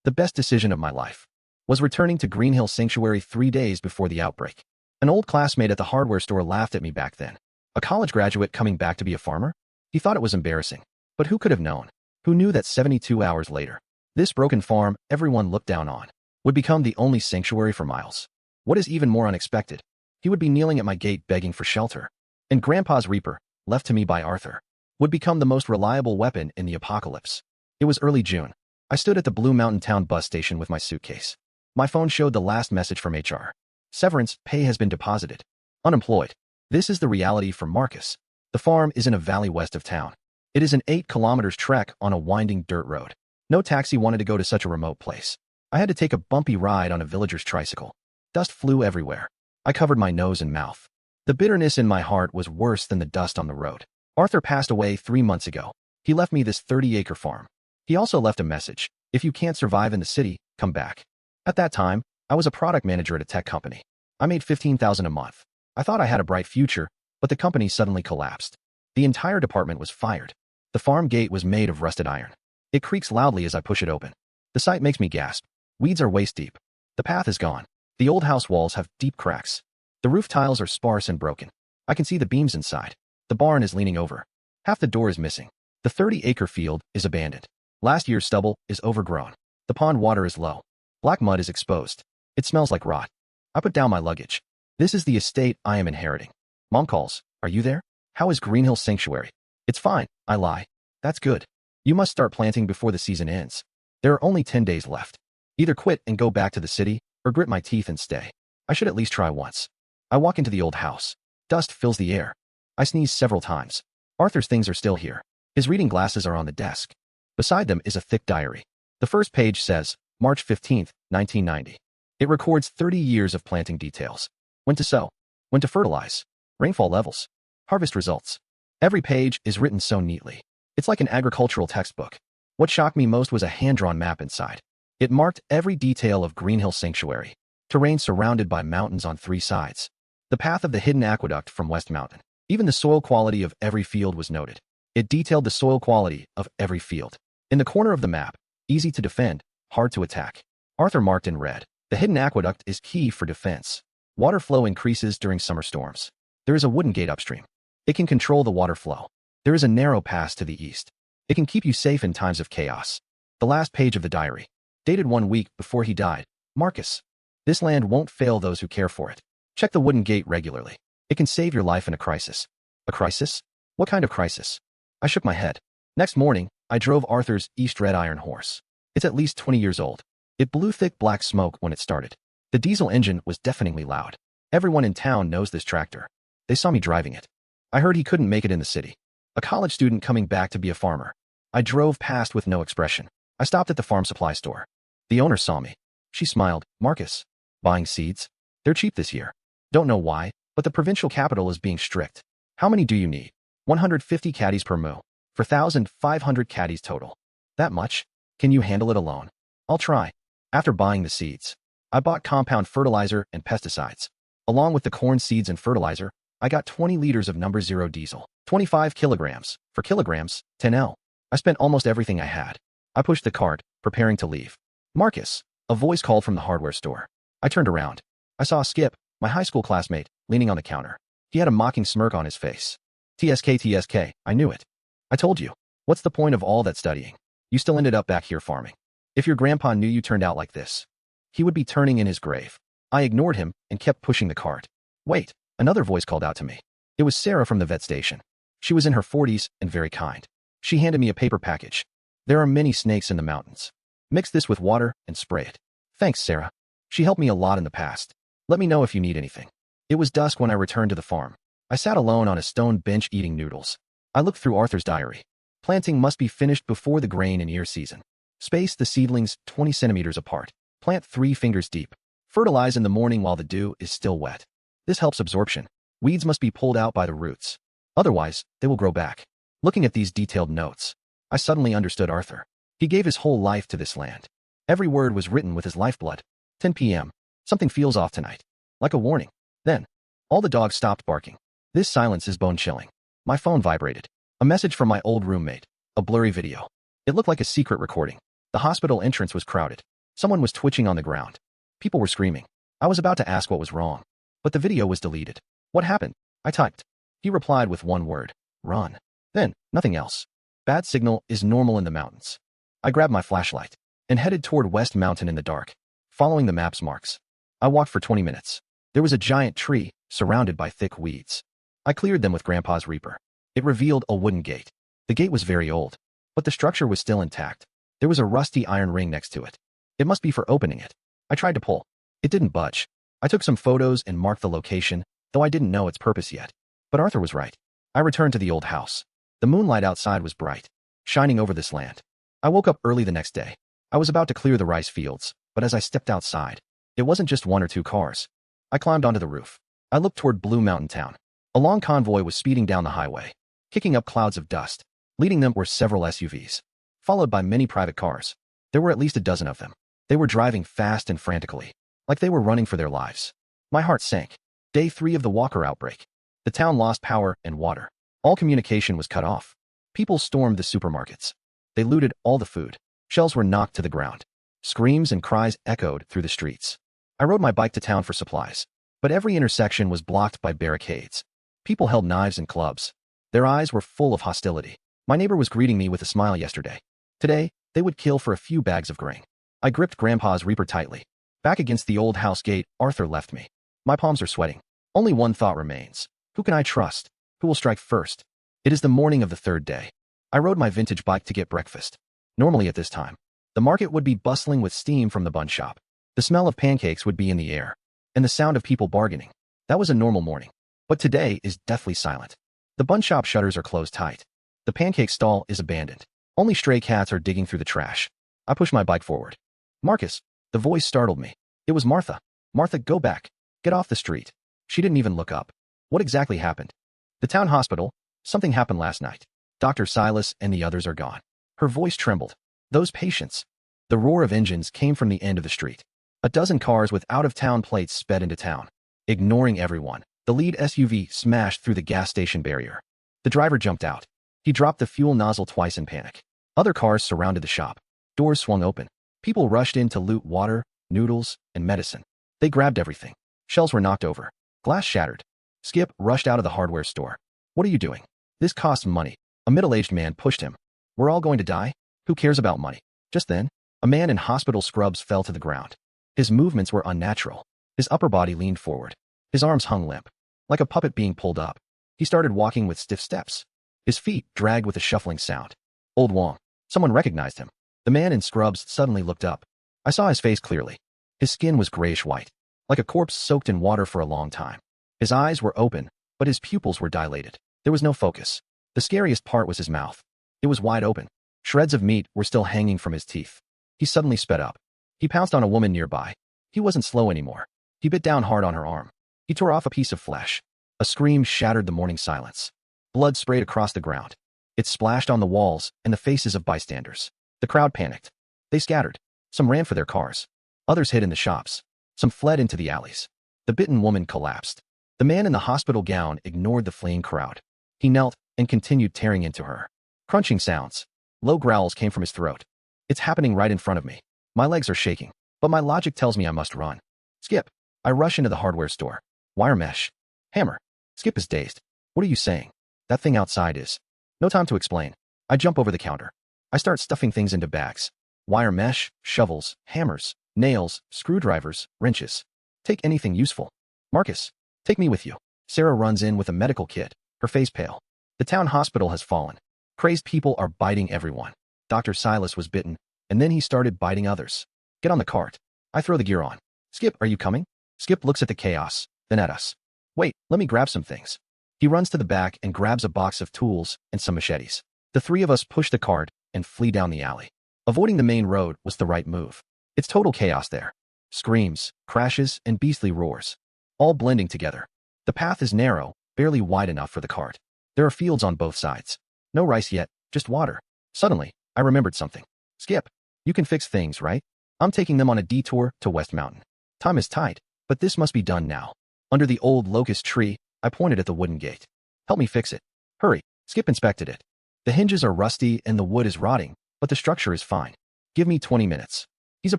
The best decision of my life was returning to Greenhill Sanctuary 3 days before the outbreak. An old classmate at the hardware store laughed at me back then. A college graduate coming back to be a farmer? He thought it was embarrassing. But who could have known? Who knew that 72 hours later, this broken farm everyone looked down on would become the only sanctuary for miles? What is even more unexpected? He would be kneeling at my gate begging for shelter. And Grandpa's Reaper, left to me by Arthur, would become the most reliable weapon in the apocalypse. It was early June. I stood at the Blue Mountain Town bus station with my suitcase. My phone showed the last message from HR. Severance pay has been deposited. Unemployed. This is the reality for Marcus. The farm is in a valley west of town. It is an 8 kilometers trek on a winding dirt road. No taxi wanted to go to such a remote place. I had to take a bumpy ride on a villager's tricycle. Dust flew everywhere. I covered my nose and mouth. The bitterness in my heart was worse than the dust on the road. Arthur passed away 3 months ago. He left me this 30-acre farm. He also left a message. If you can't survive in the city, come back. At that time, I was a product manager at a tech company. I made $15,000 a month. I thought I had a bright future, but the company suddenly collapsed. The entire department was fired. The farm gate was made of rusted iron. It creaks loudly as I push it open. The sight makes me gasp. Weeds are waist deep. The path is gone. The old house walls have deep cracks. The roof tiles are sparse and broken. I can see the beams inside. The barn is leaning over. Half the door is missing. The 30-acre field is abandoned. Last year's stubble is overgrown. The pond water is low. Black mud is exposed. It smells like rot. I put down my luggage. This is the estate I am inheriting. Mom calls. Are you there? How is Greenhill Sanctuary? It's fine, I lie. That's good. You must start planting before the season ends. There are only 10 days left. Either quit and go back to the city, or grit my teeth and stay. I should at least try once. I walk into the old house. Dust fills the air. I sneeze several times. Arthur's things are still here. His reading glasses are on the desk. Beside them is a thick diary. The first page says, March 15th, 1990. It records 30 years of planting details. When to sow. When to fertilize. Rainfall levels. Harvest results. Every page is written so neatly. It's like an agricultural textbook. What shocked me most was a hand-drawn map inside. It marked every detail of Greenhill Sanctuary. Terrain surrounded by mountains on 3 sides. The path of the hidden aqueduct from West Mountain. Even the soil quality of every field was noted. It detailed the soil quality of every field. In the corner of the map, easy to defend, hard to attack. Arthur marked in red. The hidden aqueduct is key for defense. Water flow increases during summer storms. There is a wooden gate upstream. It can control the water flow. There is a narrow pass to the east. It can keep you safe in times of chaos. The last page of the diary. Dated 1 week before he died. Marcus. This land won't fail those who care for it. Check the wooden gate regularly. It can save your life in a crisis. A crisis? What kind of crisis? I shook my head. Next morning, I drove Arthur's East Red Iron horse. It's at least 20 years old. It blew thick black smoke when it started. The diesel engine was deafeningly loud. Everyone in town knows this tractor. They saw me driving it. I heard he couldn't make it in the city. A college student coming back to be a farmer. I drove past with no expression. I stopped at the farm supply store. The owner saw me. She smiled. Marcus. Buying seeds? They're cheap this year. Don't know why, but the provincial capital is being strict. How many do you need? 150 caddies per moo. 4,500 caddies total. That much? Can you handle it alone? I'll try. After buying the seeds, I bought compound fertilizer and pesticides. Along with the corn seeds and fertilizer, I got 20 liters of number 0 diesel. 25 kilograms. For kilograms, 10L. I spent almost everything I had. I pushed the cart, preparing to leave. Marcus. A voice called from the hardware store. I turned around. I saw Skip, my high school classmate, leaning on the counter. He had a mocking smirk on his face. TSK, I knew it. I told you. What's the point of all that studying? You still ended up back here farming. If your grandpa knew you turned out like this, he would be turning in his grave. I ignored him and kept pushing the cart. Wait, another voice called out to me. It was Sarah from the vet station. She was in her 40s and very kind. She handed me a paper package. There are many snakes in the mountains. Mix this with water and spray it. Thanks, Sarah. She helped me a lot in the past. Let me know if you need anything. It was dusk when I returned to the farm. I sat alone on a stone bench eating noodles. I looked through Arthur's diary. Planting must be finished before the grain and ear season. Space the seedlings 20 centimeters apart. Plant 3 fingers deep. Fertilize in the morning while the dew is still wet. This helps absorption. Weeds must be pulled out by the roots. Otherwise, they will grow back. Looking at these detailed notes, I suddenly understood Arthur. He gave his whole life to this land. Every word was written with his lifeblood. 10 p.m. Something feels off tonight. Like a warning. Then, all the dogs stopped barking. This silence is bone-chilling. My phone vibrated. A message from my old roommate. A blurry video. It looked like a secret recording. The hospital entrance was crowded. Someone was twitching on the ground. People were screaming. I was about to ask what was wrong, but the video was deleted. What happened? I typed. He replied with one word. Run. Then, nothing else. Bad signal is normal in the mountains. I grabbed my flashlight and headed toward West Mountain in the dark, following the map's marks. I walked for 20 minutes. There was a giant tree surrounded by thick weeds. I cleared them with Grandpa's Reaper. It revealed a wooden gate. The gate was very old, but the structure was still intact. There was a rusty iron ring next to it. It must be for opening it. I tried to pull. It didn't budge. I took some photos and marked the location, though I didn't know its purpose yet. But Arthur was right. I returned to the old house. The moonlight outside was bright, shining over this land. I woke up early the next day. I was about to clear the rice fields, but as I stepped outside, it wasn't just one or two cars. I climbed onto the roof. I looked toward Blue Mountain Town. A long convoy was speeding down the highway, kicking up clouds of dust. Leading them were several SUVs, followed by many private cars. There were at least a dozen of them. They were driving fast and frantically, like they were running for their lives. My heart sank. Day 3 of the Walker outbreak. The town lost power and water. All communication was cut off. People stormed the supermarkets. They looted all the food. Shelves were knocked to the ground. Screams and cries echoed through the streets. I rode my bike to town for supplies, but every intersection was blocked by barricades. People held knives and clubs. Their eyes were full of hostility. My neighbor was greeting me with a smile yesterday. Today, they would kill for a few bags of grain. I gripped Grandpa's Reaper tightly. Back against the old house gate, Arthur left me. My palms are sweating. Only one thought remains. Who can I trust? Who will strike first? It is the morning of the 3rd day. I rode my vintage bike to get breakfast. Normally at this time, the market would be bustling with steam from the bun shop. The smell of pancakes would be in the air, and the sound of people bargaining. That was a normal morning. But today is deathly silent. The bun shop shutters are closed tight. The pancake stall is abandoned. Only stray cats are digging through the trash. I push my bike forward. Marcus. The voice startled me. It was Martha. Martha, go back. Get off the street. She didn't even look up. What exactly happened? The town hospital. Something happened last night. Dr. Silas and the others are gone. Her voice trembled. Those patients. The roar of engines came from the end of the street. A dozen cars with out-of-town plates sped into town. Ignoring everyone, the lead SUV smashed through the gas station barrier. The driver jumped out. He dropped the fuel nozzle twice in panic. Other cars surrounded the shop. Doors swung open. People rushed in to loot water, noodles, and medicine. They grabbed everything. Shelves were knocked over. Glass shattered. Skip rushed out of the hardware store. What are you doing? This costs money. A middle-aged man pushed him. We're all going to die? Who cares about money? Just then, a man in hospital scrubs fell to the ground. His movements were unnatural. His upper body leaned forward. His arms hung limp, like a puppet being pulled up. He started walking with stiff steps. His feet dragged with a shuffling sound. Old Wong. Someone recognized him. The man in scrubs suddenly looked up. I saw his face clearly. His skin was grayish-white, like a corpse soaked in water for a long time. His eyes were open, but his pupils were dilated. There was no focus. The scariest part was his mouth. It was wide open. Shreds of meat were still hanging from his teeth. He suddenly sped up. He pounced on a woman nearby. He wasn't slow anymore. He bit down hard on her arm. He tore off a piece of flesh. A scream shattered the morning silence. Blood sprayed across the ground. It splashed on the walls and the faces of bystanders. The crowd panicked. They scattered. Some ran for their cars. Others hid in the shops. Some fled into the alleys. The bitten woman collapsed. The man in the hospital gown ignored the fleeing crowd. He knelt and continued tearing into her. Crunching sounds. Low growls came from his throat. It's happening right in front of me. My legs are shaking, but my logic tells me I must run. Skip. I rush into the hardware store. Wire mesh. Hammer. Skip is dazed. What are you saying? That thing outside is. No time to explain. I jump over the counter. I start stuffing things into bags. Wire mesh, shovels, hammers, nails, screwdrivers, wrenches. Take anything useful. Marcus, take me with you. Sarah runs in with a medical kit, her face pale. The town hospital has fallen. Crazed people are biting everyone. Dr. Silas was bitten, and then he started biting others. Get on the cart. I throw the gear on. Skip, are you coming? Skip looks at the chaos, then at us. Wait, let me grab some things. He runs to the back and grabs a box of tools and some machetes. The three of us push the cart and flee down the alley. Avoiding the main road was the right move. It's total chaos there. Screams, crashes, and beastly roars. All blending together. The path is narrow, barely wide enough for the cart. There are fields on both sides. No rice yet, just water. Suddenly, I remembered something. Skip, you can fix things, right? I'm taking them on a detour to West Mountain. Time is tight, but this must be done now. Under the old locust tree, I pointed at the wooden gate. Help me fix it. Hurry. Skip inspected it. The hinges are rusty and the wood is rotting, but the structure is fine. Give me 20 minutes. He's a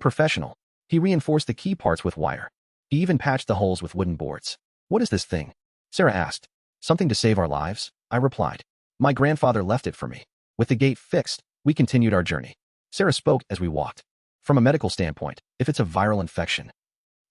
professional. He reinforced the key parts with wire. He even patched the holes with wooden boards. What is this thing? Sarah asked. Something to save our lives, I replied. My grandfather left it for me. With the gate fixed, we continued our journey. Sarah spoke as we walked. From a medical standpoint, if it's a viral infection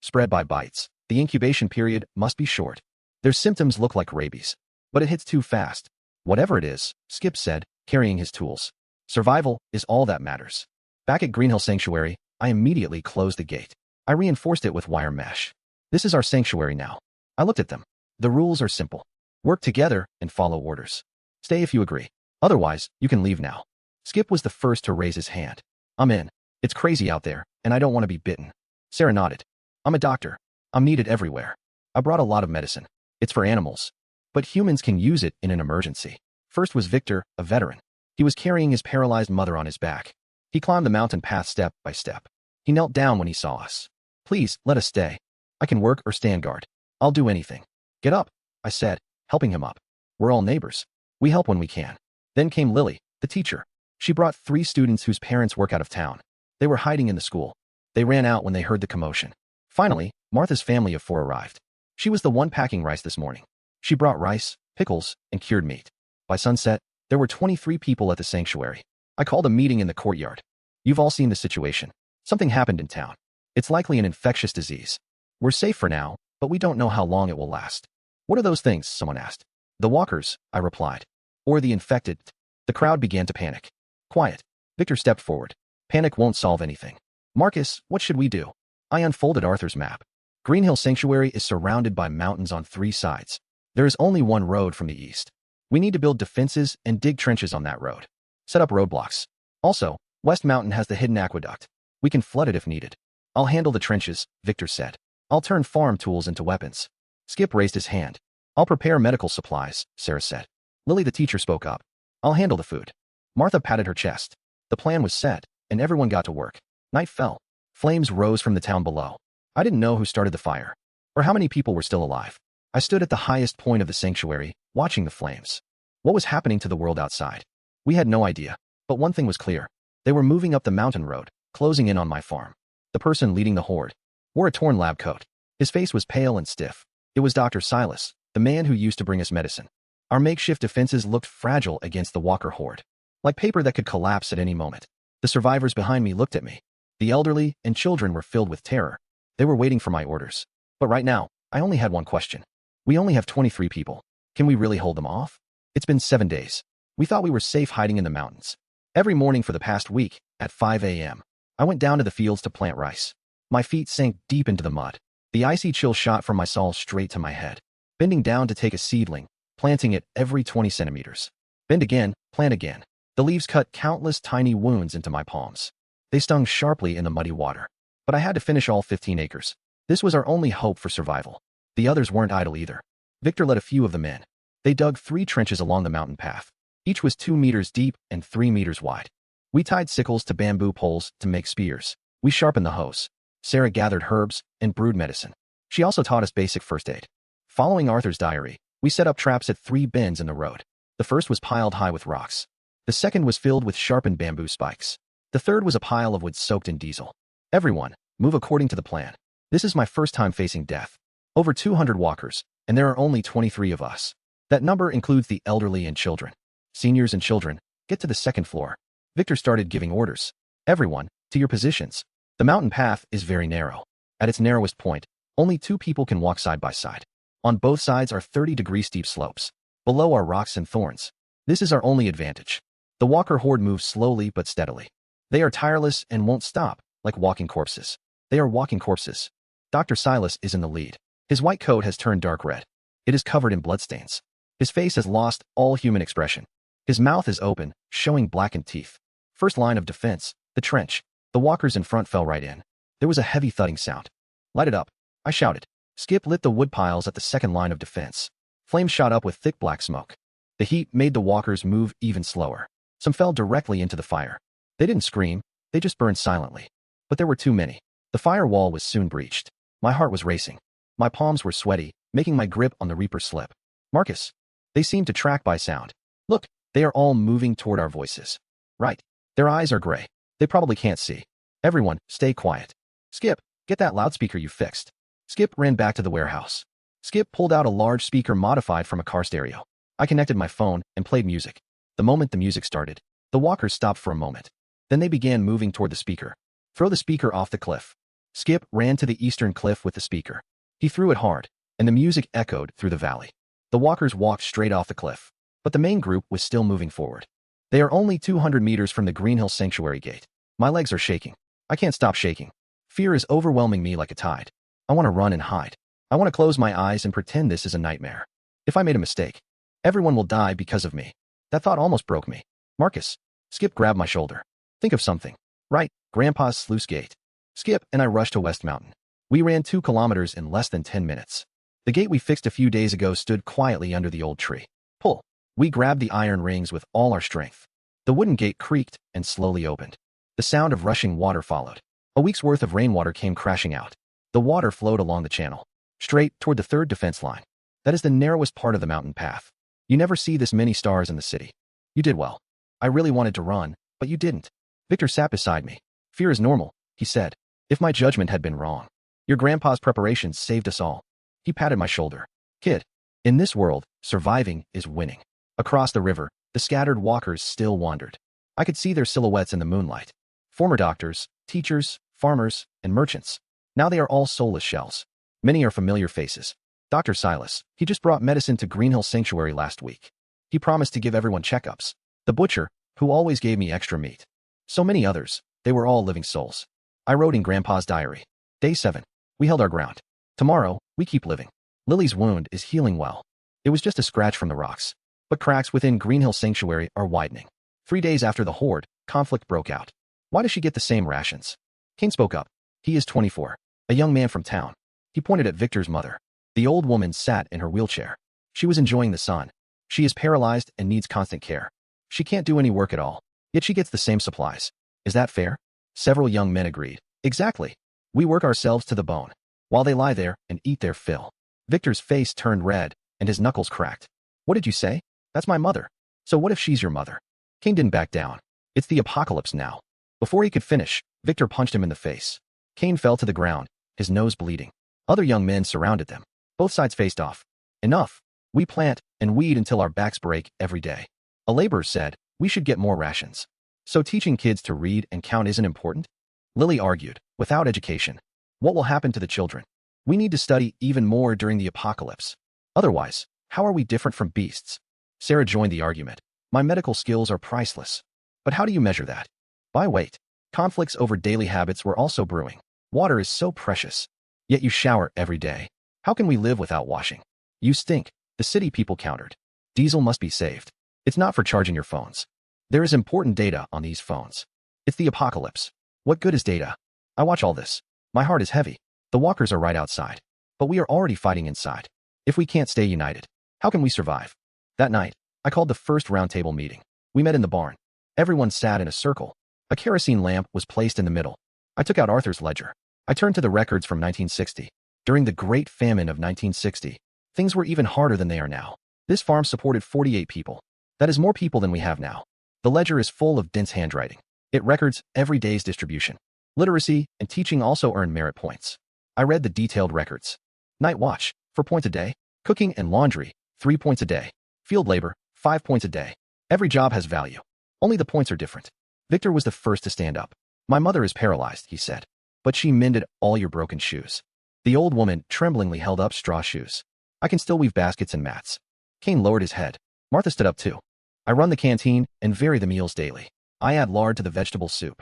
spread by bites, the incubation period must be short. Their symptoms look like rabies, but it hits too fast. Whatever it is, Skip said, carrying his tools. Survival is all that matters. Back at Greenhill Sanctuary, I immediately closed the gate. I reinforced it with wire mesh. This is our sanctuary now. I looked at them. The rules are simple. Work together and follow orders. Stay if you agree. Otherwise, you can leave now. Skip was the first to raise his hand. I'm in. It's crazy out there, and I don't want to be bitten. Sarah nodded. I'm a doctor. I'm needed everywhere. I brought a lot of medicine. It's for animals. But humans can use it in an emergency. First was Victor, a veteran. He was carrying his paralyzed mother on his back. He climbed the mountain path step by step. He knelt down when he saw us. Please, let us stay. I can work or stand guard. I'll do anything. Get up, I said, helping him up. We're all neighbors. We help when we can. Then came Lily, the teacher. She brought 3 students whose parents work out of town. They were hiding in the school. They ran out when they heard the commotion. Finally, Martha's family of 4 arrived. She was the one packing rice this morning. She brought rice, pickles, and cured meat. By sunset, there were 23 people at the sanctuary. I called a meeting in the courtyard. You've all seen the situation. Something happened in town. It's likely an infectious disease. We're safe for now, but we don't know how long it will last. What are those things? Someone asked. The walkers, I replied. Or the infected. The crowd began to panic. Quiet. Victor stepped forward. Panic won't solve anything. Marcus, what should we do? I unfolded Arthur's map. Greenhill Sanctuary is surrounded by mountains on 3 sides. There is only one road from the east. We need to build defenses and dig trenches on that road. Set up roadblocks. Also, West Mountain has the hidden aqueduct. We can flood it if needed. I'll handle the trenches, Victor said. I'll turn farm tools into weapons. Skip raised his hand. I'll prepare medical supplies, Sarah said. Lily the teacher spoke up. I'll handle the food. Martha patted her chest. The plan was set, and everyone got to work. Night fell. Flames rose from the town below. I didn't know who started the fire, or how many people were still alive. I stood at the highest point of the sanctuary, watching the flames. What was happening to the world outside? We had no idea, but one thing was clear. They were moving up the mountain road, closing in on my farm. The person leading the horde wore a torn lab coat. His face was pale and stiff. It was Dr. Silas, the man who used to bring us medicine. Our makeshift defenses looked fragile against the walker horde, like paper that could collapse at any moment. The survivors behind me looked at me. The elderly and children were filled with terror. They were waiting for my orders. But right now, I only had one question. We only have 23 people. Can we really hold them off? It's been 7 days. We thought we were safe hiding in the mountains. Every morning for the past week, at 5 a.m., I went down to the fields to plant rice. My feet sank deep into the mud. The icy chill shot from my soul straight to my head. Bending down to take a seedling, planting it every 20 centimeters. Bend again, plant again. The leaves cut countless tiny wounds into my palms. They stung sharply in the muddy water. But I had to finish all 15 acres. This was our only hope for survival. The others weren't idle either. Victor led a few of the men. They dug 3 trenches along the mountain path. Each was 2 meters deep and 3 meters wide. We tied sickles to bamboo poles to make spears. We sharpened the hoes. Sarah gathered herbs and brewed medicine. She also taught us basic first aid. Following Arthur's diary, we set up traps at 3 bends in the road. The first was piled high with rocks. The second was filled with sharpened bamboo spikes. The third was a pile of wood soaked in diesel. Everyone, move according to the plan. This is my first time facing death. Over 200 walkers, and there are only 23 of us. That number includes the elderly and children. Seniors and children, get to the 2nd floor. Victor started giving orders. Everyone, to your positions. The mountain path is very narrow. At its narrowest point, only 2 people can walk side by side. On both sides are 30-degree steep slopes. Below are rocks and thorns. This is our only advantage. The walker horde moves slowly but steadily. They are tireless and won't stop, like walking corpses. They are walking corpses. Dr. Silas is in the lead. His white coat has turned dark red. It is covered in bloodstains. His face has lost all human expression. His mouth is open, showing blackened teeth. First line of defense, the trench. The walkers in front fell right in. There was a heavy thudding sound. Light it up, I shouted. Skip lit the wood piles at the 2nd line of defense. Flames shot up with thick black smoke. The heat made the walkers move even slower. Some fell directly into the fire. They didn't scream, they just burned silently. But there were too many. The firewall was soon breached. My heart was racing. My palms were sweaty, making my grip on the Reaper slip. Marcus. They seemed to track by sound. Look, they are all moving toward our voices. Right. Their eyes are gray. They probably can't see. Everyone, stay quiet. Skip, get that loudspeaker you fixed. Skip ran back to the warehouse. Skip pulled out a large speaker modified from a car stereo. I connected my phone and played music. The moment the music started, the walkers stopped for a moment. Then they began moving toward the speaker. Throw the speaker off the cliff. Skip ran to the eastern cliff with the speaker. He threw it hard, and the music echoed through the valley. The walkers walked straight off the cliff, but the main group was still moving forward. They are only 200 meters from the Greenhill Sanctuary gate. My legs are shaking. I can't stop shaking. Fear is overwhelming me like a tide. I want to run and hide. I want to close my eyes and pretend this is a nightmare. If I made a mistake, everyone will die because of me. That thought almost broke me. Marcus. Skip grabbed my shoulder. Think of something. Right, Grandpa's sluice gate. Skip and I rushed to West Mountain. We ran 2 kilometers in less than 10 minutes. The gate we fixed a few days ago stood quietly under the old tree. Pull. We grabbed the iron rings with all our strength. The wooden gate creaked and slowly opened. The sound of rushing water followed. A week's worth of rainwater came crashing out. The water flowed along the channel, straight toward the 3rd defense line. That is the narrowest part of the mountain path. You never see this many stars in the city. You did well. I really wanted to run, but you didn't. Victor sat beside me. Fear is normal, he said. If my judgment had been wrong. Your grandpa's preparations saved us all. He patted my shoulder. Kid, in this world, surviving is winning. Across the river, the scattered walkers still wandered. I could see their silhouettes in the moonlight. Former doctors, teachers, farmers, and merchants. Now they are all soulless shells. Many are familiar faces. Dr. Silas, he just brought medicine to Greenhill Sanctuary last week. He promised to give everyone checkups. The butcher, who always gave me extra meat. So many others, they were all living souls. I wrote in Grandpa's diary. Day 7. We held our ground. Tomorrow, we keep living. Lily's wound is healing well. It was just a scratch from the rocks. But cracks within Greenhill Sanctuary are widening. 3 days after the horde, conflict broke out. Why does she get the same rations? Kane spoke up. He is 24. A young man from town. He pointed at Victor's mother. The old woman sat in her wheelchair. She was enjoying the sun. She is paralyzed and needs constant care. She can't do any work at all, yet she gets the same supplies. Is that fair? Several young men agreed. Exactly. We work ourselves to the bone, while they lie there and eat their fill. Victor's face turned red, and his knuckles cracked. What did you say? That's my mother. So what if she's your mother? Kane didn't back down. It's the apocalypse now. Before he could finish, Victor punched him in the face. Kane fell to the ground, his nose bleeding. Other young men surrounded them. Both sides faced off. Enough. We plant and weed until our backs break every day. A laborer said, we should get more rations. So teaching kids to read and count isn't important? Lily argued, without education, what will happen to the children? We need to study even more during the apocalypse. Otherwise, how are we different from beasts? Sarah joined the argument. My medical skills are priceless. But how do you measure that? By weight. Conflicts over daily habits were also brewing. Water is so precious. Yet you shower every day. How can we live without washing? You stink, the city people countered. Diesel must be saved. It's not for charging your phones. There is important data on these phones. It's the apocalypse. What good is data? I watch all this. My heart is heavy. The walkers are right outside. But we are already fighting inside. If we can't stay united, how can we survive? That night, I called the first roundtable meeting. We met in the barn. Everyone sat in a circle. A kerosene lamp was placed in the middle. I took out Arthur's ledger. I turned to the records from 1960. During the Great Famine of 1960, things were even harder than they are now. This farm supported 48 people. That is more people than we have now. The ledger is full of dense handwriting. It records every day's distribution. Literacy and teaching also earn merit points. I read the detailed records. Night watch, 4 points a day. Cooking and laundry, 3 points a day. Field labor, 5 points a day. Every job has value. Only the points are different. Victor was the first to stand up. My mother is paralyzed, he said. But she mended all your broken shoes. The old woman tremblingly held up straw shoes. I can still weave baskets and mats. Kane lowered his head. Martha stood up too. I run the canteen and vary the meals daily. I add lard to the vegetable soup.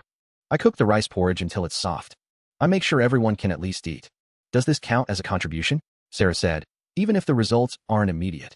I cook the rice porridge until it's soft. I make sure everyone can at least eat. Does this count as a contribution? Sarah said, even if the results aren't immediate.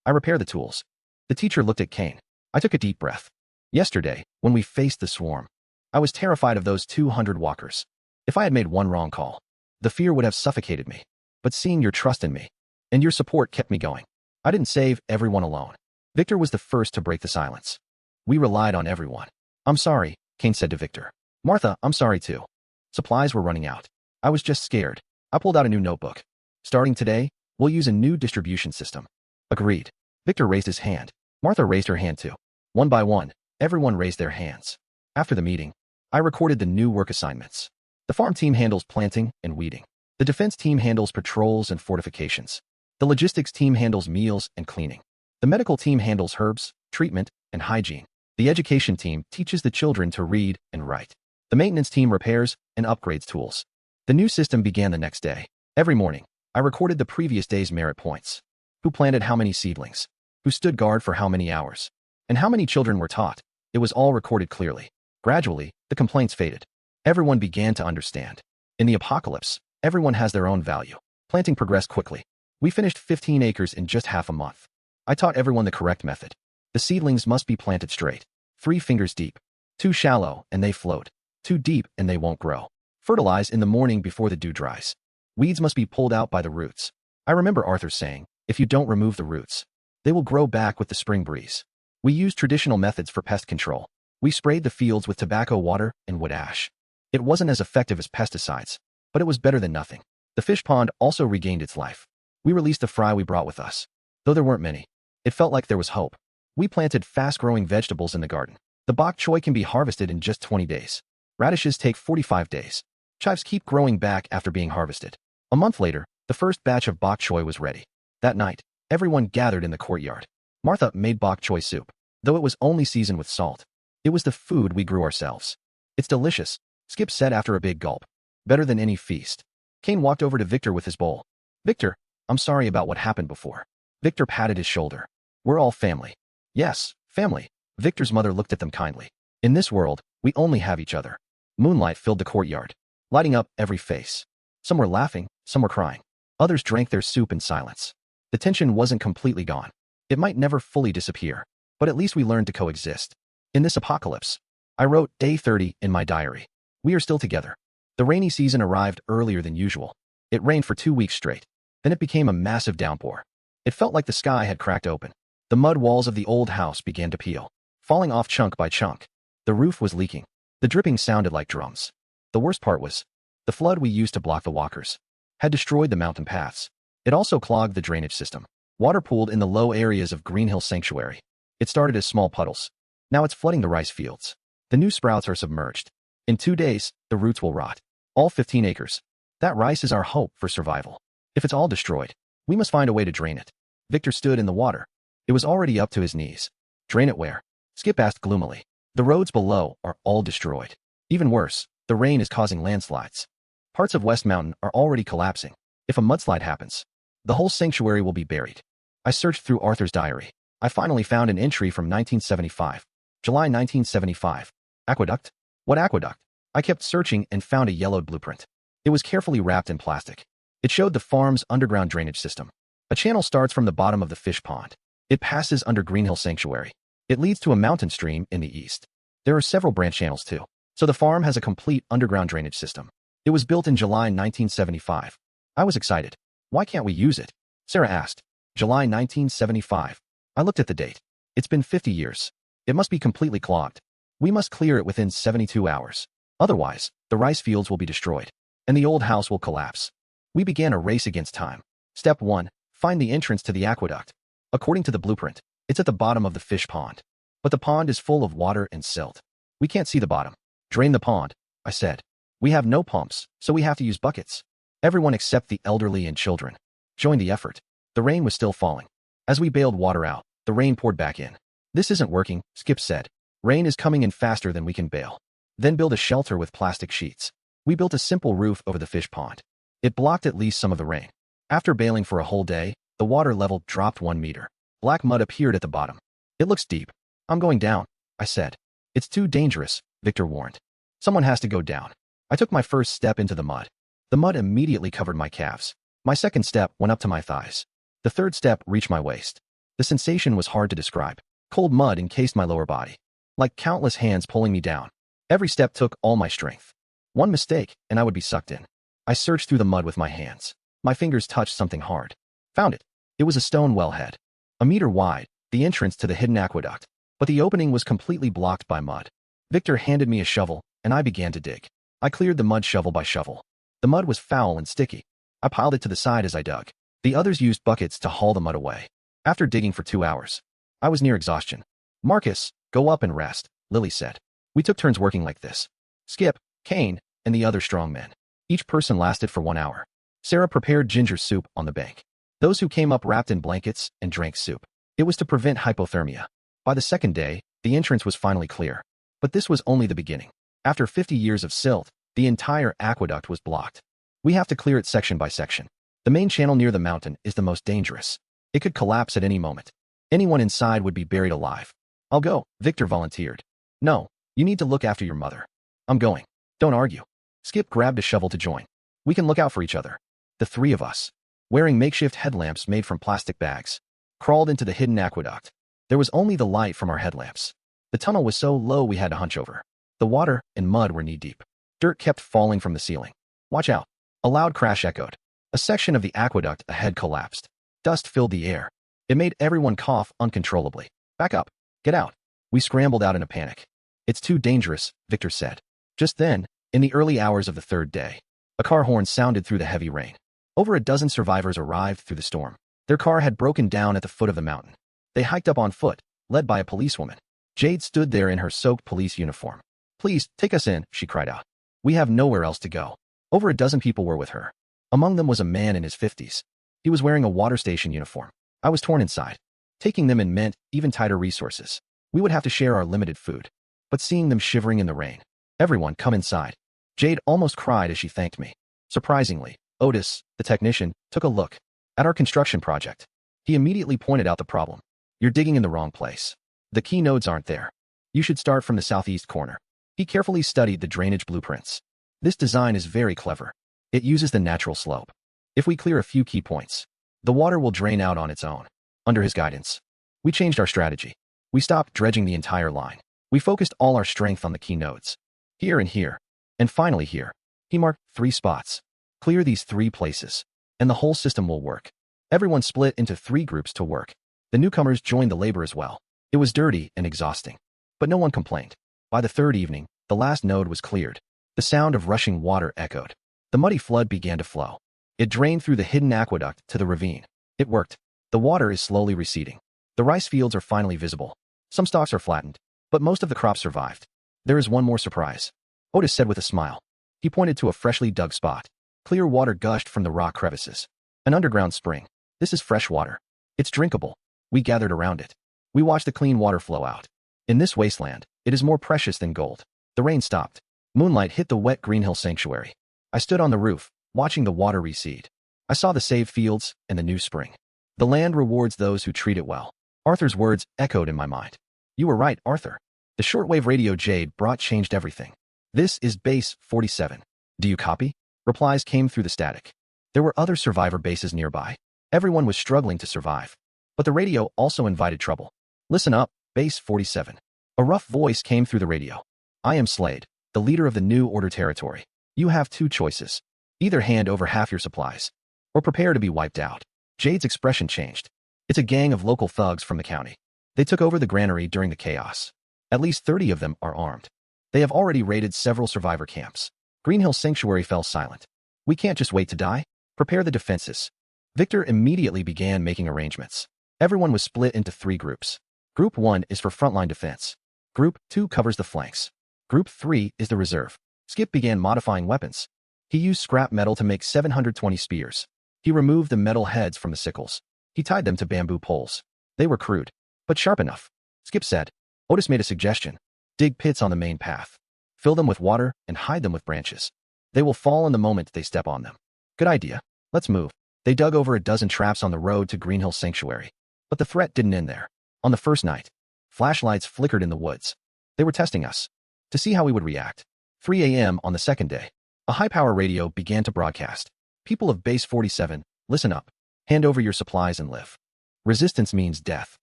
I repair the tools. The teacher looked at Kane. I took a deep breath. Yesterday, when we faced the swarm, I was terrified of those 200 walkers. If I had made one wrong call, the fear would have suffocated me. But seeing your trust in me and your support kept me going. I didn't save everyone alone. Victor was the first to break the silence. We relied on everyone. I'm sorry, Kane said to Victor. Martha, I'm sorry too. Supplies were running out. I was just scared. I pulled out a new notebook. Starting today, we'll use a new distribution system. Agreed. Victor raised his hand. Martha raised her hand too. One by one, everyone raised their hands. After the meeting, I recorded the new work assignments. The farm team handles planting and weeding. The defense team handles patrols and fortifications. The logistics team handles meals and cleaning. The medical team handles herbs, treatment, and hygiene. The education team teaches the children to read and write. The maintenance team repairs and upgrades tools. The new system began the next day. Every morning, I recorded the previous day's merit points. Who planted how many seedlings? Who stood guard for how many hours? And how many children were taught? It was all recorded clearly. Gradually, the complaints faded. Everyone began to understand. In the apocalypse, everyone has their own value. Planting progressed quickly. We finished 15 acres in just half a month. I taught everyone the correct method. The seedlings must be planted straight. 3 fingers deep. Too shallow, and they float. Too deep, and they won't grow. Fertilize in the morning before the dew dries. Weeds must be pulled out by the roots. I remember Arthur saying, if you don't remove the roots, they will grow back with the spring breeze. We used traditional methods for pest control. We sprayed the fields with tobacco water and wood ash. It wasn't as effective as pesticides, but it was better than nothing. The fish pond also regained its life. We released the fry we brought with us. Though there weren't many, it felt like there was hope. We planted fast-growing vegetables in the garden. The bok choy can be harvested in just 20 days. Radishes take 45 days. Chives keep growing back after being harvested. A month later, the first batch of bok choy was ready. That night, everyone gathered in the courtyard. Martha made bok choy soup, though it was only seasoned with salt. It was the food we grew ourselves. It's delicious, Skip said after a big gulp. Better than any feast. Cain walked over to Victor with his bowl. Victor, I'm sorry about what happened before. Victor patted his shoulder. We're all family. Yes, family. Victor's mother looked at them kindly. In this world, we only have each other. Moonlight filled the courtyard, lighting up every face. Some were laughing, some were crying. Others drank their soup in silence. The tension wasn't completely gone. It might never fully disappear, but at least we learned to coexist. In this apocalypse, I wrote day 30 in my diary. We are still together. The rainy season arrived earlier than usual. It rained for 2 weeks straight. Then it became a massive downpour. It felt like the sky had cracked open. The mud walls of the old house began to peel, falling off chunk by chunk. The roof was leaking. The dripping sounded like drums. The worst part was, the flood we used to block the walkers had destroyed the mountain paths. It also clogged the drainage system. Water pooled in the low areas of Green Hill Sanctuary. It started as small puddles. Now it's flooding the rice fields. The new sprouts are submerged. In 2 days, the roots will rot. All 15 acres. That rice is our hope for survival. If it's all destroyed, we must find a way to drain it. Victor stood in the water. It was already up to his knees. Drain it where? Skip asked gloomily. The roads below are all destroyed. Even worse, the rain is causing landslides. Parts of West Mountain are already collapsing. If a mudslide happens, the whole sanctuary will be buried. I searched through Arthur's diary. I finally found an entry from 1975. July 1975. Aqueduct? What aqueduct? I kept searching and found a yellowed blueprint. It was carefully wrapped in plastic. It showed the farm's underground drainage system. A channel starts from the bottom of the fish pond. It passes under Green Hill Sanctuary. It leads to a mountain stream in the east. There are several branch channels too. So the farm has a complete underground drainage system. It was built in July 1975. I was excited. Why can't we use it? Sarah asked. July 1975. I looked at the date. It's been 50 years. It must be completely clogged. We must clear it within 72 hours. Otherwise, the rice fields will be destroyed, and the old house will collapse. We began a race against time. Step 1. Find the entrance to the aqueduct. According to the blueprint, it's at the bottom of the fish pond. But the pond is full of water and silt. We can't see the bottom. Drain the pond, I said. We have no pumps, so we have to use buckets. Everyone except the elderly and children joined the effort. The rain was still falling. As we bailed water out, the rain poured back in. This isn't working, Skip said. Rain is coming in faster than we can bail. Then build a shelter with plastic sheets. We built a simple roof over the fish pond. It blocked at least some of the rain. After bailing for a whole day, the water level dropped 1 meter. Black mud appeared at the bottom. It looks deep. I'm going down, I said. It's too dangerous, Victor warned. Someone has to go down. I took my first step into the mud. The mud immediately covered my calves. My second step went up to my thighs. The third step reached my waist. The sensation was hard to describe. Cold mud encased my lower body, like countless hands pulling me down. Every step took all my strength. One mistake, and I would be sucked in. I searched through the mud with my hands. My fingers touched something hard. Found it. It was a stone wellhead. 1 meter wide, the entrance to the hidden aqueduct. But the opening was completely blocked by mud. Victor handed me a shovel, and I began to dig. I cleared the mud shovel by shovel. The mud was foul and sticky. I piled it to the side as I dug. The others used buckets to haul the mud away. After digging for 2 hours, I was near exhaustion. Marcus, go up and rest, Lily said. We took turns working like this. Skip, Kane, and the other strong men. Each person lasted for 1 hour. Sarah prepared ginger soup on the bank. Those who came up wrapped in blankets and drank soup. It was to prevent hypothermia. By the second day, the entrance was finally clear. But this was only the beginning. After 50 years of silt, the entire aqueduct was blocked. We have to clear it section by section. The main channel near the mountain is the most dangerous. It could collapse at any moment. Anyone inside would be buried alive. I'll go, Victor volunteered. No, you need to look after your mother. I'm going. Don't argue. Skip grabbed a shovel to join. We can look out for each other. The three of us, wearing makeshift headlamps made from plastic bags, crawled into the hidden aqueduct. There was only the light from our headlamps. The tunnel was so low we had to hunch over. The water and mud were knee-deep. Dirt kept falling from the ceiling. Watch out. A loud crash echoed. A section of the aqueduct ahead collapsed. Dust filled the air. It made everyone cough uncontrollably. Back up. Get out. We scrambled out in a panic. It's too dangerous, Victor said. Just then, in the early hours of the third day, a car horn sounded through the heavy rain. Over a dozen survivors arrived through the storm. Their car had broken down at the foot of the mountain. They hiked up on foot, led by a policewoman. Jade stood there in her soaked police uniform. Please, take us in, she cried out. We have nowhere else to go. Over a dozen people were with her. Among them was a man in his 50s. He was wearing a water station uniform. I was torn inside. Taking them in meant even tighter resources. We would have to share our limited food. But seeing them shivering in the rain. Everyone, come inside. Jade almost cried as she thanked me. Surprisingly, Otis, the technician, took a look at our construction project. He immediately pointed out the problem. You're digging in the wrong place. The key nodes aren't there. You should start from the southeast corner. He carefully studied the drainage blueprints. This design is very clever. It uses the natural slope. If we clear a few key points, the water will drain out on its own. Under his guidance, we changed our strategy. We stopped dredging the entire line. We focused all our strength on the key nodes. Here and here. And finally here. He marked 3 spots. Clear these 3 places, and the whole system will work. Everyone split into 3 groups to work. The newcomers joined the labor as well. It was dirty and exhausting, but no one complained. By the third evening, the last node was cleared. The sound of rushing water echoed. The muddy flood began to flow. It drained through the hidden aqueduct to the ravine. It worked. The water is slowly receding. The rice fields are finally visible. Some stalks are flattened, but most of the crops survived. There is one more surprise, Otis said with a smile. He pointed to a freshly dug spot. Clear water gushed from the rock crevices. An underground spring. This is fresh water. It's drinkable. We gathered around it. We watched the clean water flow out. In this wasteland, it is more precious than gold. The rain stopped. Moonlight hit the wet Greenhill Sanctuary. I stood on the roof, watching the water recede. I saw the saved fields and the new spring. The land rewards those who treat it well. Arthur's words echoed in my mind. You were right, Arthur. The shortwave radio Jade brought changed everything. This is Base 47. Do you copy? Replies came through the static. There were other survivor bases nearby. Everyone was struggling to survive. But the radio also invited trouble. Listen up, Base 47. A rough voice came through the radio. I am Slade, the leader of the New Order territory. You have 2 choices. Either hand over half your supplies, or prepare to be wiped out. Jade's expression changed. It's a gang of local thugs from the county. They took over the granary during the chaos. At least 30 of them are armed. They have already raided several survivor camps. Greenhill Sanctuary fell silent. We can't just wait to die. Prepare the defenses. Victor immediately began making arrangements. Everyone was split into 3 groups. Group 1 is for frontline defense. Group 2 covers the flanks. Group 3 is the reserve. Skip began modifying weapons. He used scrap metal to make 720 spears. He removed the metal heads from the sickles. He tied them to bamboo poles. They were crude, but sharp enough. Skip said. Otis made a suggestion. Dig pits on the main path. Fill them with water and hide them with branches. They will fall in the moment they step on them. Good idea. Let's move. They dug over a dozen traps on the road to Greenhill Sanctuary. But the threat didn't end there. On the first night, flashlights flickered in the woods. They were testing us to see how we would react. 3 a.m. on the second day, a high-power radio began to broadcast. People of Base 47, listen up. Hand over your supplies and live. Resistance means death.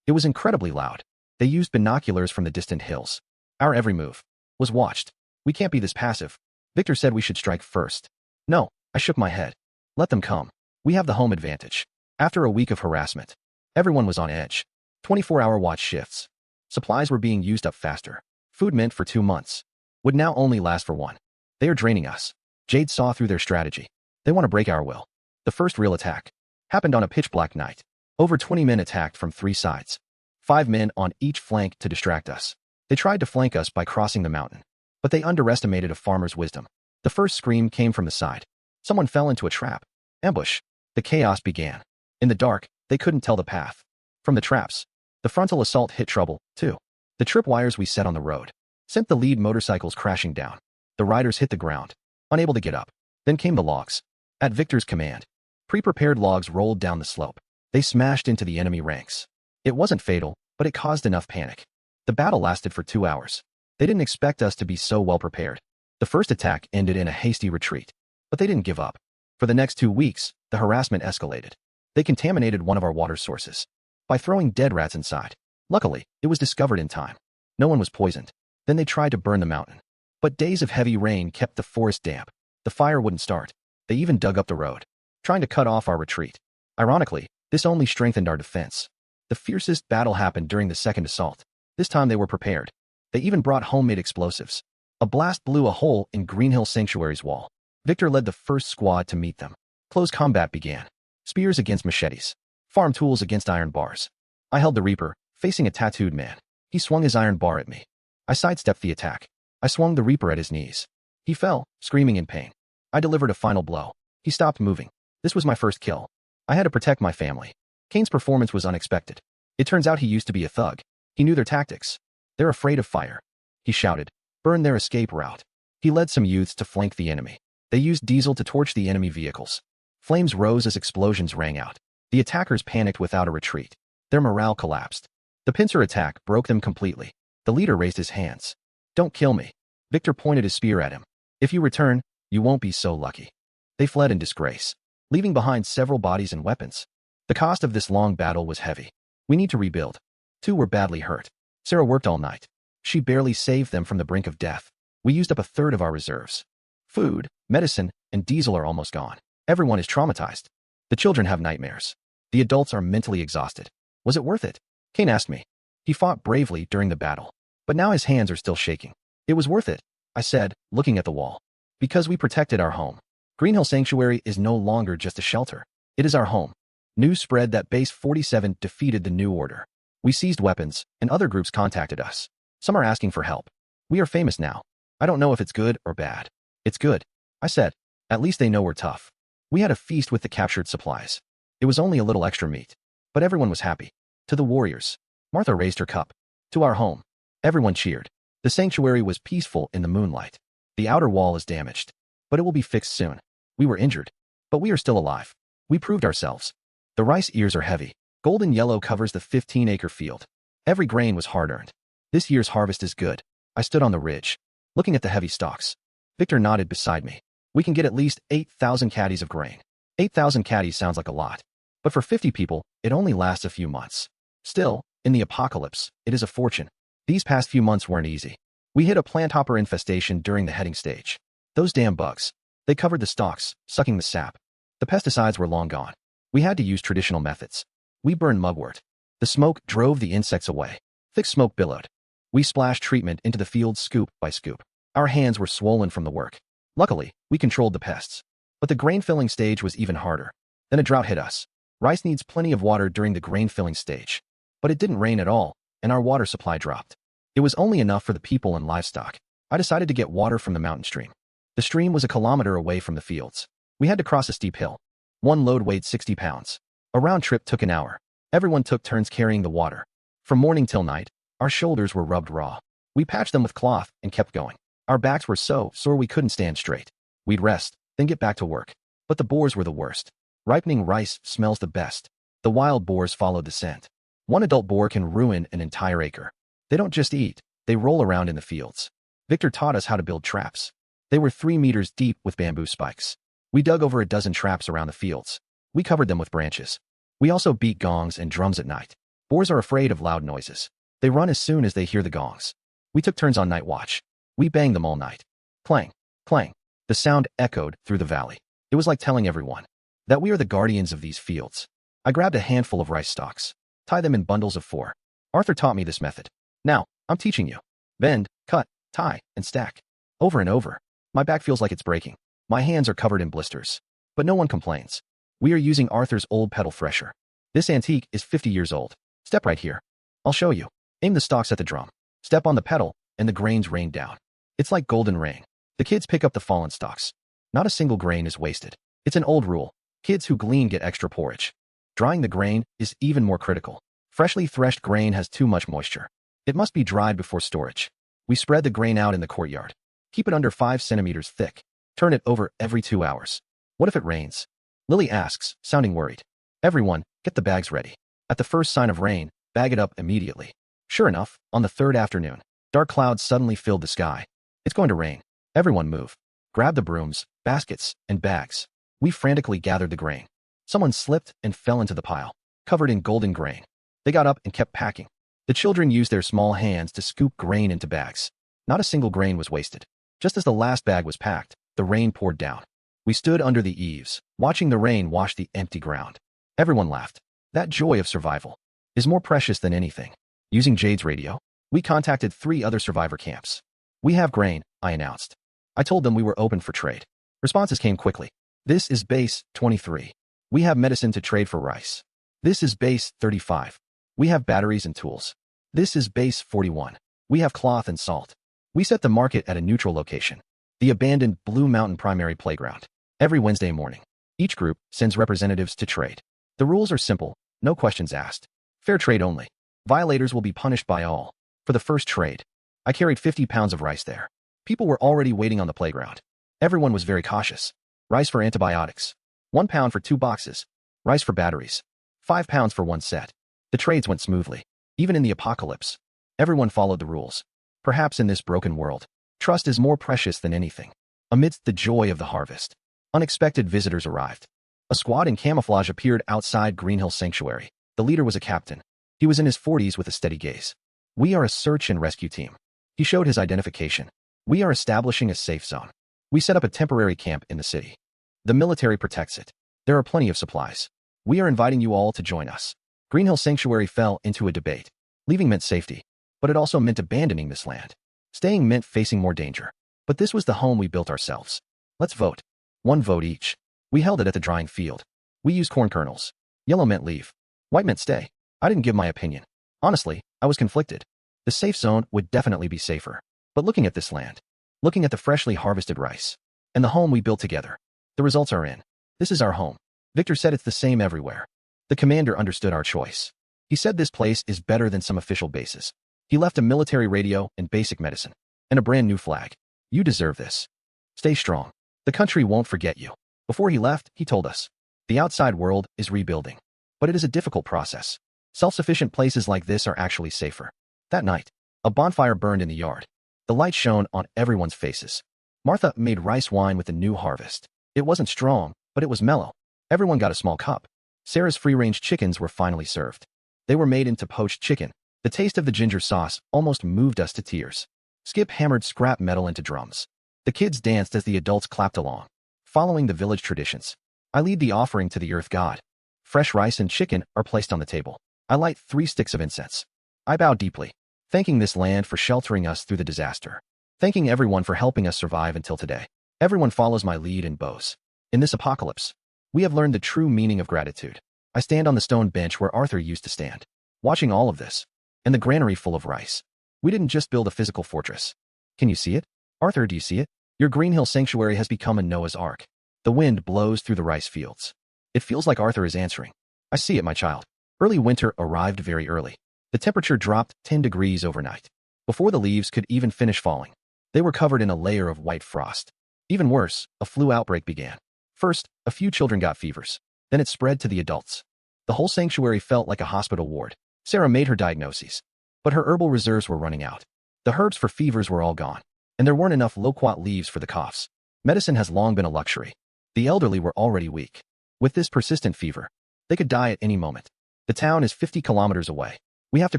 It was incredibly loud. They used binoculars from the distant hills. Our every move was watched. We can't be this passive. Victor said we should strike first. No, I shook my head. Let them come. We have the home advantage. After a week of harassment, everyone was on edge. 24-hour watch shifts. Supplies were being used up faster. Food meant for 2 months would now only last for 1. They are draining us. Jade saw through their strategy. They want to break our will. The first real attack happened on a pitch-black night. Over 20 men attacked from 3 sides. 5 men on each flank to distract us. They tried to flank us by crossing the mountain. But they underestimated a farmer's wisdom. The first scream came from the side. Someone fell into a trap. Ambush. The chaos began. In the dark, they couldn't tell the path. From the traps, the frontal assault hit trouble, too. The tripwires we set on the road sent the lead motorcycles crashing down. The riders hit the ground, unable to get up. Then came the logs. At Victor's command, pre-prepared logs rolled down the slope. They smashed into the enemy ranks. It wasn't fatal, but it caused enough panic. The battle lasted for 2 hours. They didn't expect us to be so well prepared. The first attack ended in a hasty retreat, but they didn't give up. For the next 2 weeks, the harassment escalated. They contaminated one of our water sources by throwing dead rats inside. Luckily, it was discovered in time. No one was poisoned. Then they tried to burn the mountain. But days of heavy rain kept the forest damp. The fire wouldn't start. They even dug up the road, trying to cut off our retreat. Ironically, this only strengthened our defense. The fiercest battle happened during the second assault. This time they were prepared. They even brought homemade explosives. A blast blew a hole in Greenhill Sanctuary's wall. Victor led the first squad to meet them. Close combat began. Spears against machetes. Farm tools against iron bars. I held the Reaper, facing a tattooed man. He swung his iron bar at me. I sidestepped the attack. I swung the Reaper at his knees. He fell, screaming in pain. I delivered a final blow. He stopped moving. This was my first kill. I had to protect my family. Kane's performance was unexpected. It turns out he used to be a thug. He knew their tactics. They're afraid of fire. He shouted. Burn their escape route. He led some youths to flank the enemy. They used diesel to torch the enemy vehicles. Flames rose as explosions rang out. The attackers panicked without a retreat. Their morale collapsed. The pincer attack broke them completely. The leader raised his hands. Don't kill me. Victor pointed his spear at him. If you return, you won't be so lucky. They fled in disgrace, leaving behind several bodies and weapons. The cost of this long battle was heavy. We need to rebuild. 2 were badly hurt. Sarah worked all night. She barely saved them from the brink of death. We used up a third of our reserves. Food, medicine, and diesel are almost gone. Everyone is traumatized. The children have nightmares. The adults are mentally exhausted. Was it worth it? Kane asked me. He fought bravely during the battle, but now his hands are still shaking. It was worth it, I said, looking at the wall. Because we protected our home. Greenhill Sanctuary is no longer just a shelter. It is our home. News spread that Base 47 defeated the New Order. We seized weapons, and other groups contacted us. Some are asking for help. We are famous now. I don't know if it's good or bad. It's good, I said. At least they know we're tough. We had a feast with the captured supplies. It was only a little extra meat, but everyone was happy. To the warriors. Martha raised her cup. To our home. Everyone cheered. The sanctuary was peaceful in the moonlight. The outer wall is damaged, but it will be fixed soon. We were injured, but we are still alive. We proved ourselves. The rice ears are heavy. Golden yellow covers the 15-acre field. Every grain was hard-earned. This year's harvest is good. I stood on the ridge, looking at the heavy stalks. Victor nodded beside me. We can get at least 8,000 caddies of grain. 8,000 caddies sounds like a lot, but for 50 people, it only lasts a few months. Still, in the apocalypse, it is a fortune. These past few months weren't easy. We hit a planthopper infestation during the heading stage. Those damn bugs. They covered the stalks, sucking the sap. The pesticides were long gone. We had to use traditional methods. We burned mugwort. The smoke drove the insects away. Thick smoke billowed. We splashed treatment into the field scoop by scoop. Our hands were swollen from the work. Luckily, we controlled the pests. But the grain-filling stage was even harder. Then a drought hit us. Rice needs plenty of water during the grain-filling stage. But it didn't rain at all, and our water supply dropped. It was only enough for the people and livestock. I decided to get water from the mountain stream. The stream was a kilometer away from the fields. We had to cross a steep hill. One load weighed 60 pounds. A round trip took an hour. Everyone took turns carrying the water. From morning till night, our shoulders were rubbed raw. We patched them with cloth and kept going. Our backs were so sore we couldn't stand straight. We'd rest, then get back to work. But the boars were the worst. Ripening rice smells the best. The wild boars followed the scent. One adult boar can ruin an entire acre. They don't just eat, they roll around in the fields. Victor taught us how to build traps. They were 3 meters deep with bamboo spikes. We dug over a dozen traps around the fields. We covered them with branches. We also beat gongs and drums at night. Boars are afraid of loud noises. They run as soon as they hear the gongs. We took turns on night watch. We banged them all night. Clang, clang. The sound echoed through the valley. It was like telling everyone that we are the guardians of these fields. I grabbed a handful of rice stalks. Tie them in bundles of 4. Arthur taught me this method. Now, I'm teaching you. Bend, cut, tie, and stack. Over and over. My back feels like it's breaking. My hands are covered in blisters. But no one complains. We are using Arthur's old pedal thresher. This antique is 50 years old. Step right here. I'll show you. Aim the stalks at the drum. Step on the pedal, and the grains rain down. It's like golden rain. The kids pick up the fallen stalks. Not a single grain is wasted. It's an old rule. Kids who glean get extra porridge. Drying the grain is even more critical. Freshly threshed grain has too much moisture. It must be dried before storage. We spread the grain out in the courtyard. Keep it under 5 centimeters thick. Turn it over every 2 hours. What if it rains? Lily asks, sounding worried. Everyone, get the bags ready. At the first sign of rain, bag it up immediately. Sure enough, on the third afternoon, dark clouds suddenly filled the sky. It's going to rain. Everyone move. Grab the brooms, baskets, and bags. We frantically gathered the grain. Someone slipped and fell into the pile, covered in golden grain. They got up and kept packing. The children used their small hands to scoop grain into bags. Not a single grain was wasted. Just as the last bag was packed, the rain poured down. We stood under the eaves, watching the rain wash the empty ground. Everyone laughed. That joy of survival is more precious than anything. Using Jade's radio, we contacted 3 other survivor camps. We have grain, I announced. I told them we were open for trade. Responses came quickly. This is base 23. We have medicine to trade for rice. This is base 35. We have batteries and tools. This is base 41. We have cloth and salt. We set the market at a neutral location, the abandoned Blue Mountain Primary Playground. Every Wednesday morning, each group sends representatives to trade. The rules are simple, no questions asked. Fair trade only. Violators will be punished by all. For the first trade, I carried 50 pounds of rice there. People were already waiting on the playground. Everyone was very cautious. Rice for antibiotics. 1 pound for 2 boxes. Rice for batteries. 5 pounds for 1 set. The trades went smoothly. Even in the apocalypse, everyone followed the rules. Perhaps in this broken world, trust is more precious than anything. Amidst the joy of the harvest, unexpected visitors arrived. A squad in camouflage appeared outside Greenhill Sanctuary. The leader was a captain. He was in his 40s with a steady gaze. We are a search and rescue team. He showed his identification. We are establishing a safe zone. We set up a temporary camp in the city. The military protects it. There are plenty of supplies. We are inviting you all to join us. Greenhill Sanctuary fell into a debate. Leaving meant safety, but it also meant abandoning this land. Staying meant facing more danger. But this was the home we built ourselves. Let's vote. 1 vote each. We held it at the drying field. We used corn kernels. Yellow meant leave. White meant stay. I didn't give my opinion. Honestly, I was conflicted. The safe zone would definitely be safer. But looking at this land, looking at the freshly harvested rice, and the home we built together, the results are in. This is our home. Victor said it's the same everywhere. The commander understood our choice. He said this place is better than some official bases. He left a military radio and basic medicine, and a brand new flag. You deserve this. Stay strong. The country won't forget you. Before he left, he told us, the outside world is rebuilding. But it is a difficult process. Self-sufficient places like this are actually safer. That night, a bonfire burned in the yard. The light shone on everyone's faces. Martha made rice wine with the new harvest. It wasn't strong, but it was mellow. Everyone got a small cup. Sarah's free-range chickens were finally served. They were made into poached chicken. The taste of the ginger sauce almost moved us to tears. Skip hammered scrap metal into drums. The kids danced as the adults clapped along. Following the village traditions, I lead the offering to the earth god. Fresh rice and chicken are placed on the table. I light 3 sticks of incense. I bow deeply, thanking this land for sheltering us through the disaster. Thanking everyone for helping us survive until today. Everyone follows my lead and bows. In this apocalypse, we have learned the true meaning of gratitude. I stand on the stone bench where Arthur used to stand, watching all of this, and the granary full of rice. We didn't just build a physical fortress. Can you see it? Arthur, do you see it? Your Greenhill Sanctuary has become a Noah's Ark. The wind blows through the rice fields. It feels like Arthur is answering. I see it, my child. Early winter arrived very early. The temperature dropped 10 degrees overnight. Before the leaves could even finish falling, they were covered in a layer of white frost. Even worse, a flu outbreak began. First, a few children got fevers. Then it spread to the adults. The whole sanctuary felt like a hospital ward. Sarah made her diagnoses, but her herbal reserves were running out. The herbs for fevers were all gone, and there weren't enough loquat leaves for the coughs. Medicine has long been a luxury. The elderly were already weak. With this persistent fever, they could die at any moment. The town is 50 kilometers away. We have to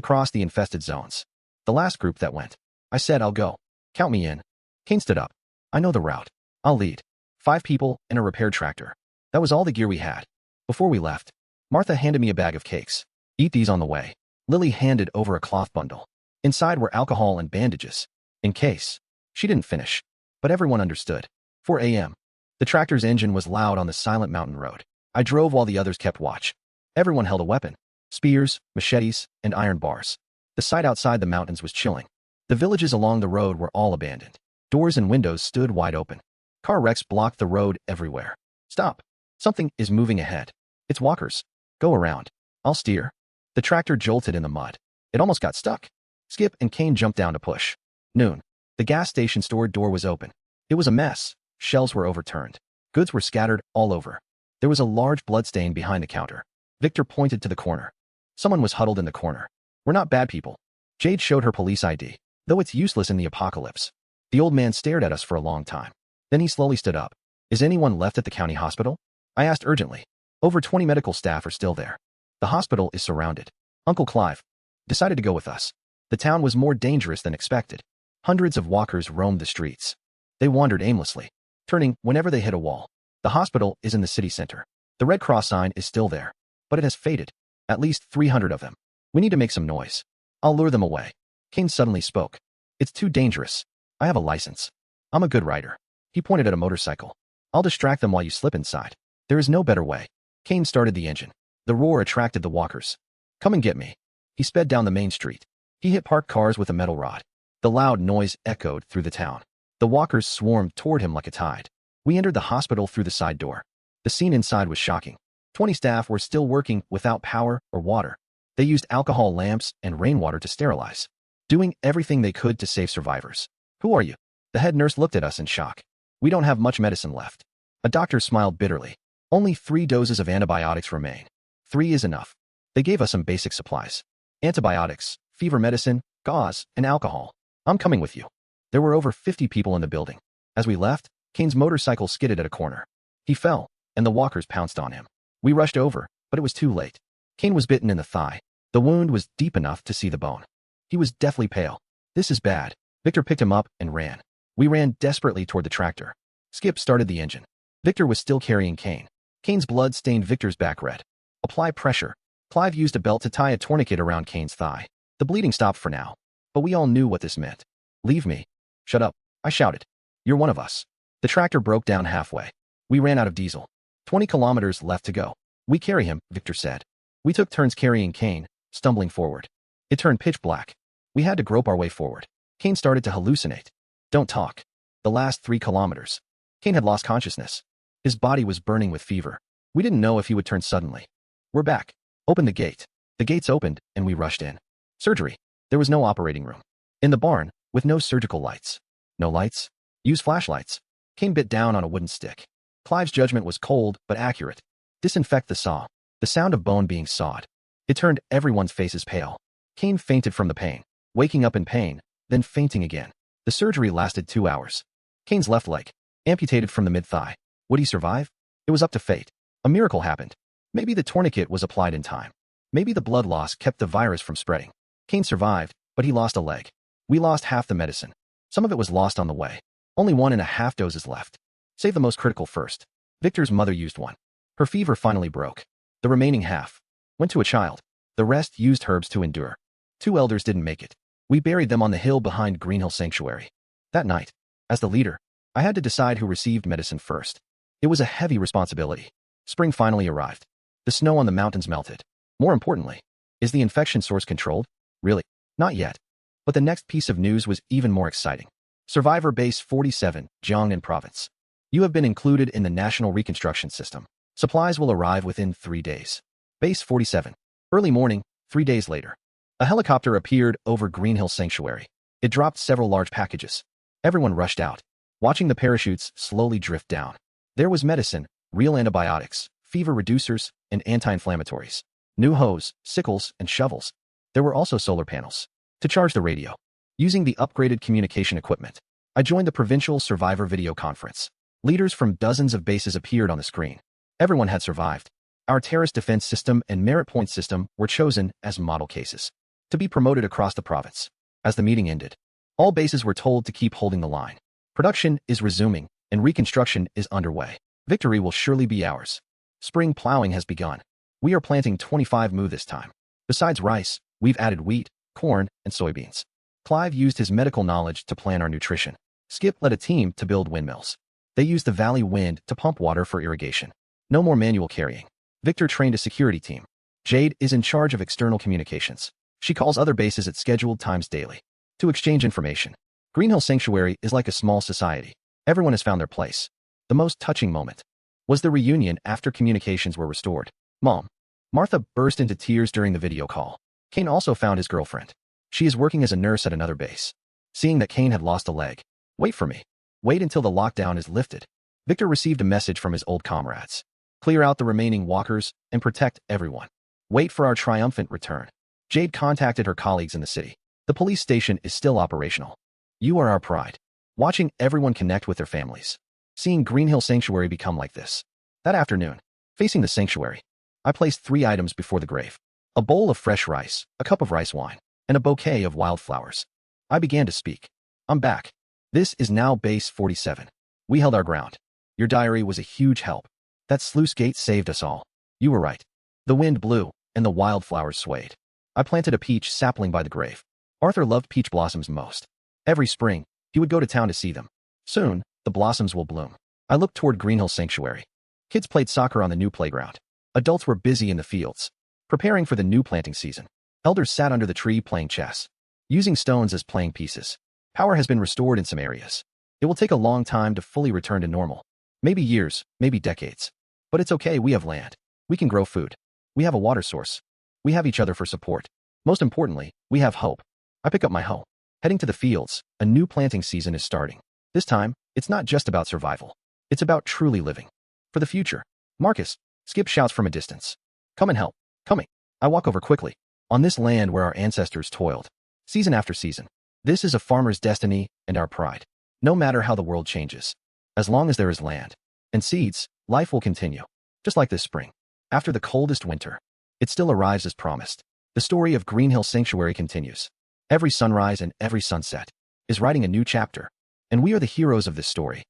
cross the infested zones. The last group that went. I said I'll go. Count me in. Kane stood up. I know the route. I'll lead. 5 people and a repaired tractor. That was all the gear we had. Before we left, Martha handed me a bag of cakes. Eat these on the way. Lily handed over a cloth bundle. Inside were alcohol and bandages. In case. She didn't finish, but everyone understood. 4 a.m. The tractor's engine was loud on the silent mountain road. I drove while the others kept watch. Everyone held a weapon. Spears, machetes, and iron bars. The sight outside the mountains was chilling. The villages along the road were all abandoned. Doors and windows stood wide open. Car wrecks blocked the road everywhere. Stop. Something is moving ahead. It's walkers. Go around. I'll steer. The tractor jolted in the mud. It almost got stuck. Skip and Kane jumped down to push. Noon. The gas station store door was open. It was a mess. Shelves were overturned. Goods were scattered all over. There was a large bloodstain behind the counter. Victor pointed to the corner. Someone was huddled in the corner. We're not bad people. Jade showed her police ID, though it's useless in the apocalypse. The old man stared at us for a long time. Then he slowly stood up. Is anyone left at the county hospital? I asked urgently. Over 20 medical staff are still there. The hospital is surrounded. Uncle Clive decided to go with us. The town was more dangerous than expected. Hundreds of walkers roamed the streets. They wandered aimlessly, turning whenever they hit a wall. The hospital is in the city center. The Red Cross sign is still there, but it has faded. At least 300 of them. We need to make some noise. I'll lure them away. Kane suddenly spoke. It's too dangerous. I have a license. I'm a good rider. He pointed at a motorcycle. I'll distract them while you slip inside. There is no better way. Kane started the engine. The roar attracted the walkers. Come and get me. He sped down the main street. He hit parked cars with a metal rod. The loud noise echoed through the town. The walkers swarmed toward him like a tide. We entered the hospital through the side door. The scene inside was shocking. 20 staff were still working without power or water. They used alcohol lamps and rainwater to sterilize, doing everything they could to save survivors. Who are you? The head nurse looked at us in shock. We don't have much medicine left. A doctor smiled bitterly. Only 3 doses of antibiotics remain. 3 is enough. They gave us some basic supplies. Antibiotics, fever medicine, gauze, and alcohol. I'm coming with you. There were over 50 people in the building. As we left, Kane's motorcycle skidded at a corner. He fell, and the walkers pounced on him. We rushed over, but it was too late. Kane was bitten in the thigh. The wound was deep enough to see the bone. He was deathly pale. This is bad. Victor picked him up and ran. We ran desperately toward the tractor. Skip started the engine. Victor was still carrying Kane. Kane's blood stained Victor's back red. Apply pressure. Clive used a belt to tie a tourniquet around Kane's thigh. The bleeding stopped for now, but we all knew what this meant. Leave me. Shut up, I shouted. You're one of us. The tractor broke down halfway. We ran out of diesel. 20 kilometers left to go. We carry him, Victor said. We took turns carrying Kane, stumbling forward. It turned pitch black. We had to grope our way forward. Kane started to hallucinate. Don't talk. The last 3 kilometers. Kane had lost consciousness. His body was burning with fever. We didn't know if he would turn suddenly. We're back. Open the gate. The gates opened, and we rushed in. Surgery. There was no operating room. In the barn, with no surgical lights. No lights? Use flashlights. Kane bit down on a wooden stick. Clive's judgment was cold, but accurate. Disinfect the saw. The sound of bone being sawed. It turned everyone's faces pale. Kane fainted from the pain, waking up in pain, then fainting again. The surgery lasted 2 hours. Kane's left leg, amputated from the mid-thigh. Would he survive? It was up to fate. A miracle happened. Maybe the tourniquet was applied in time. Maybe the blood loss kept the virus from spreading. Kane survived, but he lost a leg. We lost half the medicine. Some of it was lost on the way. Only 1.5 doses left. Save the most critical first. Victor's mother used one. Her fever finally broke. The remaining half went to a child. The rest used herbs to endure. 2 elders didn't make it. We buried them on the hill behind Greenhill Sanctuary. That night, as the leader, I had to decide who received medicine first. It was a heavy responsibility. Spring finally arrived. The snow on the mountains melted. More importantly, is the infection source controlled? Really? Not yet. But the next piece of news was even more exciting. Survivor Base 47, Jiangnan Province. You have been included in the National Reconstruction System. Supplies will arrive within 3 days. Base 47. Early morning, 3 days later. A helicopter appeared over Greenhill Sanctuary. It dropped several large packages. Everyone rushed out, watching the parachutes slowly drift down. There was medicine, real antibiotics, fever reducers, and anti-inflammatories. New hoes, sickles, and shovels. There were also solar panels to charge the radio. Using the upgraded communication equipment, I joined the provincial survivor video conference. Leaders from dozens of bases appeared on the screen. Everyone had survived. Our terrorist defense system and merit point system were chosen as model cases to be promoted across the province. As the meeting ended, all bases were told to keep holding the line. Production is resuming, and reconstruction is underway. Victory will surely be ours. Spring plowing has begun. We are planting 25 mu this time. Besides rice, we've added wheat, corn, and soybeans. Clive used his medical knowledge to plan our nutrition. Skip led a team to build windmills. They used the valley wind to pump water for irrigation. No more manual carrying. Victor trained a security team. Jade is in charge of external communications. She calls other bases at scheduled times daily to exchange information. Green Hill Sanctuary is like a small society. Everyone has found their place. The most touching moment was the reunion after communications were restored. Mom. Martha burst into tears during the video call. Kane also found his girlfriend. She is working as a nurse at another base. Seeing that Kane had lost a leg. Wait for me. Wait until the lockdown is lifted. Victor received a message from his old comrades. Clear out the remaining walkers and protect everyone. Wait for our triumphant return. Jade contacted her colleagues in the city. The police station is still operational. You are our pride. Watching everyone connect with their families. Seeing Green Hill Sanctuary become like this. That afternoon, facing the sanctuary, I placed 3 items before the grave. A bowl of fresh rice, a cup of rice wine, and a bouquet of wildflowers. I began to speak. I'm back. This is now Base 47. We held our ground. Your diary was a huge help. That sluice gate saved us all. You were right. The wind blew, and the wildflowers swayed. I planted a peach sapling by the grave. Arthur loved peach blossoms most. Every spring, he would go to town to see them. Soon, the blossoms will bloom. I looked toward Green Hill Sanctuary. Kids played soccer on the new playground. Adults were busy in the fields, preparing for the new planting season. Elders sat under the tree playing chess, using stones as playing pieces. Power has been restored in some areas. It will take a long time to fully return to normal. Maybe years, maybe decades. But it's okay, we have land. We can grow food. We have a water source. We have each other for support. Most importantly, we have hope. I pick up my hoe. Heading to the fields, a new planting season is starting. This time, it's not just about survival. It's about truly living. For the future. Marcus. Skip shouts from a distance. Come and help. Coming. I walk over quickly. On this land where our ancestors toiled. Season after season. This is a farmer's destiny and our pride. No matter how the world changes. As long as there is land and seeds, life will continue. Just like this spring. After the coldest winter, it still arrives as promised. The story of Green Hill Sanctuary continues. Every sunrise and every sunset is writing a new chapter. And we are the heroes of this story.